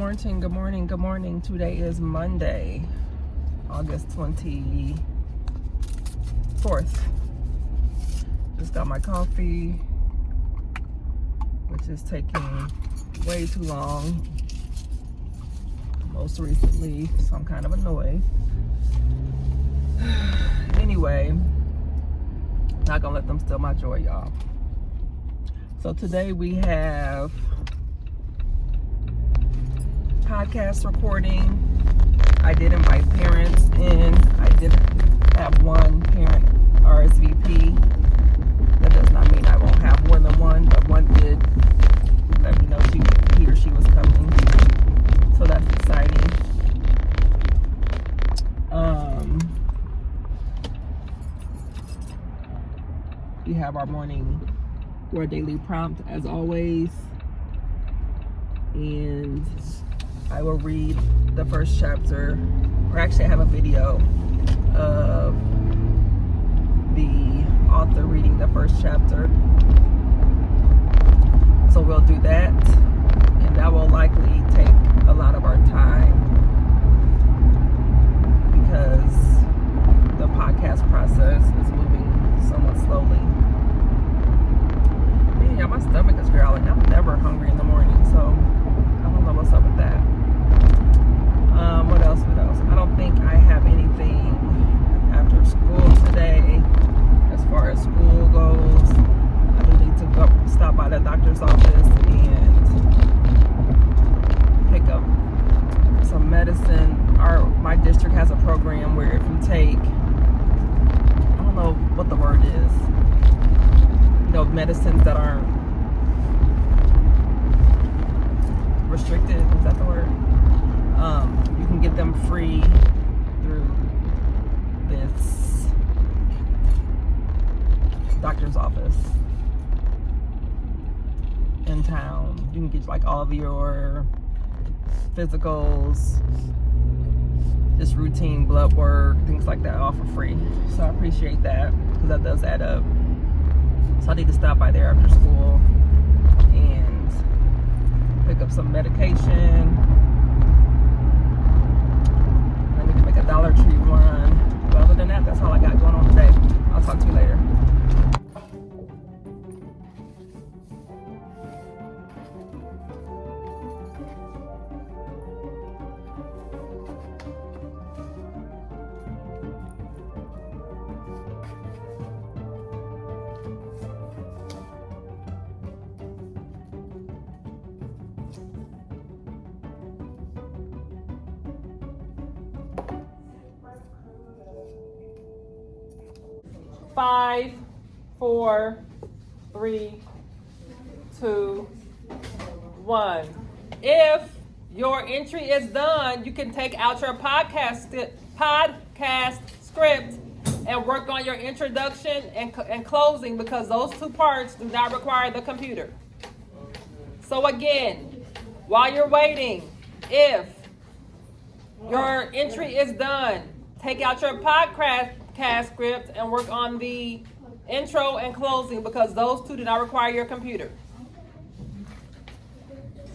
morning, good morning, good morning. Today is Monday, August 24th. Just got my coffee, which is taking way too long, most recently, so I'm kind of annoyed. Anyway, not gonna let them steal my joy, y'all. So today we have podcast recording. I did invite parents in. I did have one parent RSVP. That does not mean I won't have more than one, but one did let me know he or she was coming. So that's exciting. We have our morning or daily prompt as always. And I will read the first chapter, or actually I have a video of the author reading the first chapter. So we'll do that, and that will likely take a lot of our time because the podcast process is moving somewhat slowly. Man, yeah, my stomach is growling. I'm never hungry in the morning, so I don't know what's up with that. What else? I don't think I have anything after school today as far as school goes. I do need to go stop by the doctor's office and pick up some medicine. My district has a program where if you take, I don't know what the word is, medicines that aren't restricted, is that the word? You can get them free through this doctor's office in town. You can get like all of your physicals, just routine blood work, things like that, all for free. So I appreciate that because that does add up. So I need to stop by there after school and pick up some medication. I need to make a Dollar Tree run. But other than that, that's all I got going on today. I'll talk to you later. Five, 4, 3, 2, 1. If your entry is done, you can take out your podcast script and work on your introduction and closing because those two parts do not require the computer. So again, while you're waiting, if your entry is done, take out your podcast script and work on the intro and closing because those two do not require your computer.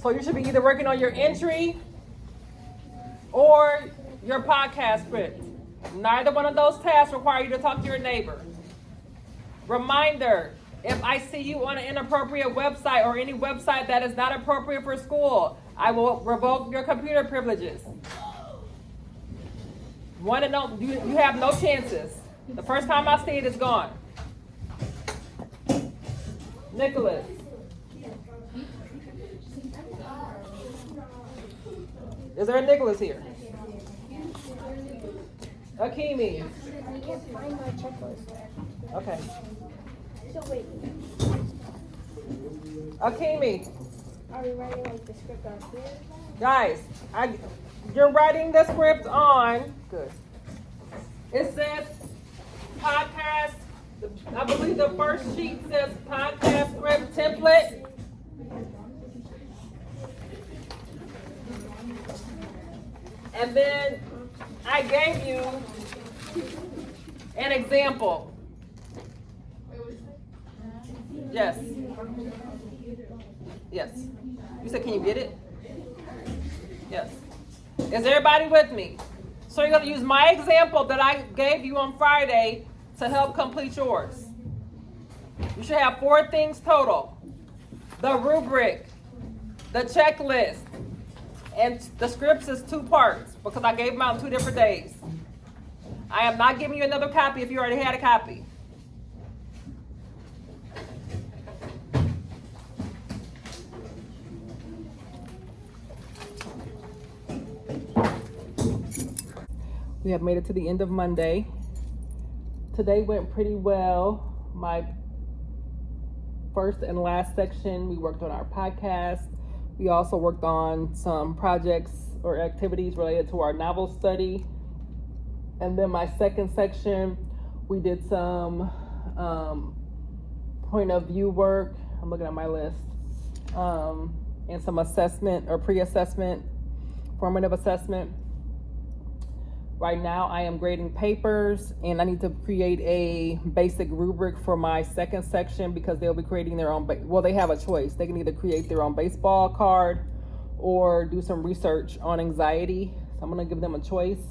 So you should be either working on your entry or your podcast script. Neither one of those tasks require you to talk to your neighbor. Reminder, if I see you on an inappropriate website or any website that is not appropriate for school, I will revoke your computer privileges. One and no, you have no chances. The first time I see it, it's gone. Nicholas. Is there a Nicholas here? Akimi. I can't find my checklist. Okay. So wait. Akimi. Are we writing like the script on here? Guys, you're writing the script on. Good. It says podcast. I believe the first sheet says podcast script template. And then I gave you an example. Yes. Yes. You said, can you get it? Yes. Is everybody with me? So you're going to use my example that I gave you on Friday to help complete yours. You should have 4 things total. The rubric, the checklist, and the scripts is 2 parts because I gave them out in 2 different days. I am not giving you another copy if you already had a copy. We have made it to the end of Monday. Today went pretty well. My first and last section, we worked on our podcast. We also worked on some projects or activities related to our novel study. And then my second section, we did some point of view work. I'm looking at my list. And some assessment or pre-assessment, formative assessment. Right now I am grading papers and I need to create a basic rubric for my second section because they'll be creating their own, well, they have a choice. They can either create their own baseball card or do some research on anxiety. So I'm gonna give them a choice.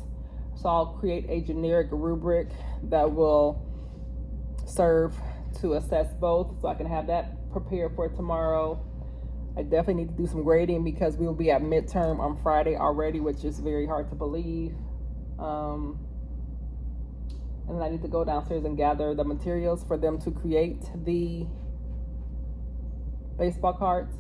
So I'll create a generic rubric that will serve to assess both so I can have that prepared for tomorrow. I definitely need to do some grading because we will be at midterm on Friday already, which is very hard to believe. And then I need to go downstairs and gather the materials for them to create the baseball cards.